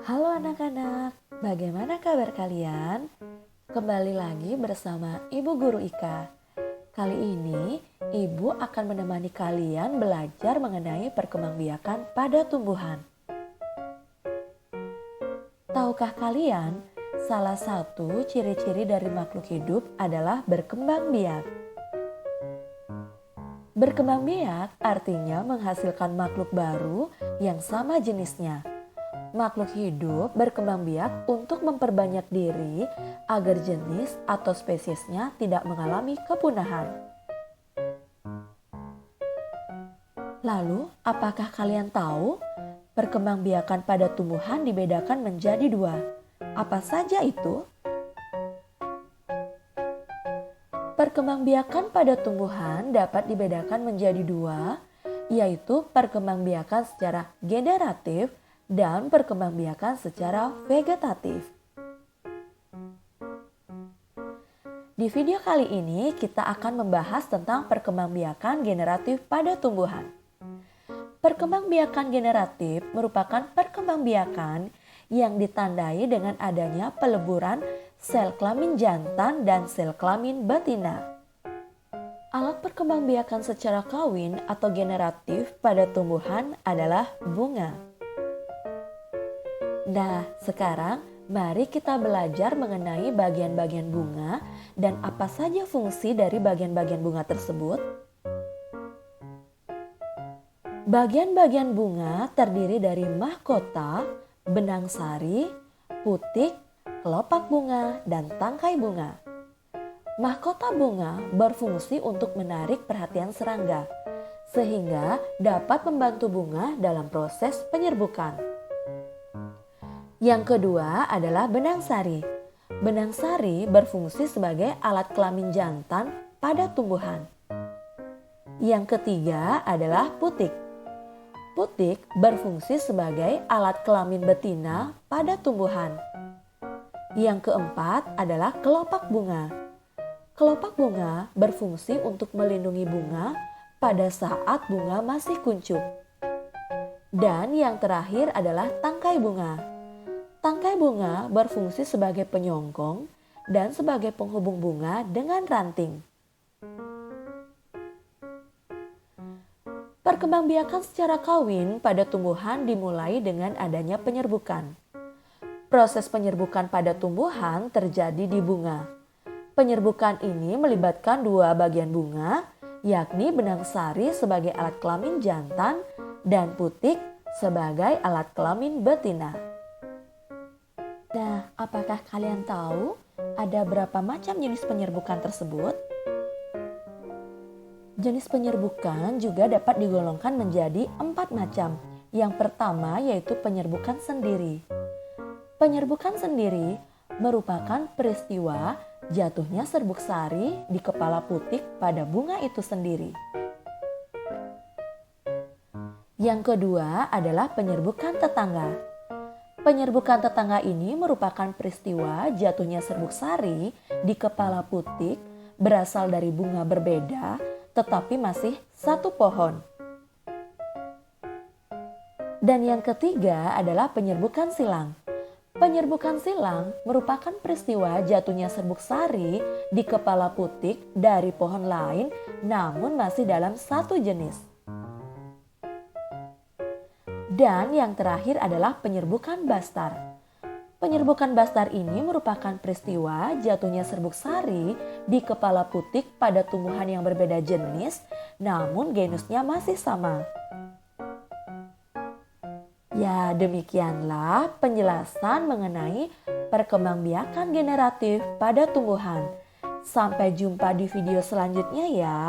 Halo anak-anak, bagaimana kabar kalian? Kembali lagi bersama Ibu Guru Ika. Kali ini, Ibu akan menemani kalian belajar mengenai perkembangbiakan pada tumbuhan. Tahukah kalian, salah satu ciri-ciri dari makhluk hidup adalah berkembang biak. Berkembang biak artinya menghasilkan makhluk baru yang sama jenisnya. Makhluk hidup berkembang biak untuk memperbanyak diri agar jenis atau spesiesnya tidak mengalami kepunahan. Lalu, apakah kalian tahu perkembangbiakan pada tumbuhan dibedakan menjadi dua? Apa saja itu? Perkembangbiakan pada tumbuhan dapat dibedakan menjadi dua, yaitu perkembangbiakan secara generatif dan perkembangbiakan secara vegetatif. Di video kali ini kita akan membahas tentang perkembangbiakan generatif pada tumbuhan. Perkembangbiakan generatif merupakan perkembangbiakan yang ditandai dengan adanya peleburan sel kelamin jantan dan sel kelamin betina. Alat perkembangbiakan secara kawin atau generatif pada tumbuhan adalah bunga. Nah, sekarang mari kita belajar mengenai bagian-bagian bunga dan apa saja fungsi dari bagian-bagian bunga tersebut. Bagian-bagian bunga terdiri dari mahkota, benang sari, putik, kelopak bunga, dan tangkai bunga. Mahkota bunga berfungsi untuk menarik perhatian serangga, sehingga dapat membantu bunga dalam proses penyerbukan. Yang kedua adalah benang sari. Benang sari berfungsi sebagai alat kelamin jantan pada tumbuhan. Yang ketiga adalah putik. Putik berfungsi sebagai alat kelamin betina pada tumbuhan. Yang keempat adalah kelopak bunga. Kelopak bunga berfungsi untuk melindungi bunga pada saat bunga masih kuncup. Dan yang terakhir adalah tangkai bunga. Tangkai bunga berfungsi sebagai penyongkong dan sebagai penghubung bunga dengan ranting. Perkembangbiakan secara kawin pada tumbuhan dimulai dengan adanya penyerbukan. Proses penyerbukan pada tumbuhan terjadi di bunga. Penyerbukan ini melibatkan dua bagian bunga, yakni benang sari sebagai alat kelamin jantan dan putik sebagai alat kelamin betina. Nah, apakah kalian tahu ada berapa macam jenis penyerbukan tersebut? Jenis penyerbukan juga dapat digolongkan menjadi 4 macam. Yang pertama yaitu penyerbukan sendiri. Penyerbukan sendiri merupakan peristiwa jatuhnya serbuk sari di kepala putik pada bunga itu sendiri. Yang kedua adalah penyerbukan tetangga. Penyerbukan tetangga ini merupakan peristiwa jatuhnya serbuk sari di kepala putik berasal dari bunga berbeda tetapi masih satu pohon. Dan yang ketiga adalah penyerbukan silang. Penyerbukan silang merupakan peristiwa jatuhnya serbuk sari di kepala putik dari pohon lain namun masih dalam satu jenis. Dan yang terakhir adalah penyerbukan bastar. Penyerbukan bastar ini merupakan peristiwa jatuhnya serbuk sari di kepala putik pada tumbuhan yang berbeda jenis namun genusnya masih sama. Ya, demikianlah penjelasan mengenai perkembangbiakan generatif pada tumbuhan. Sampai jumpa di video selanjutnya ya.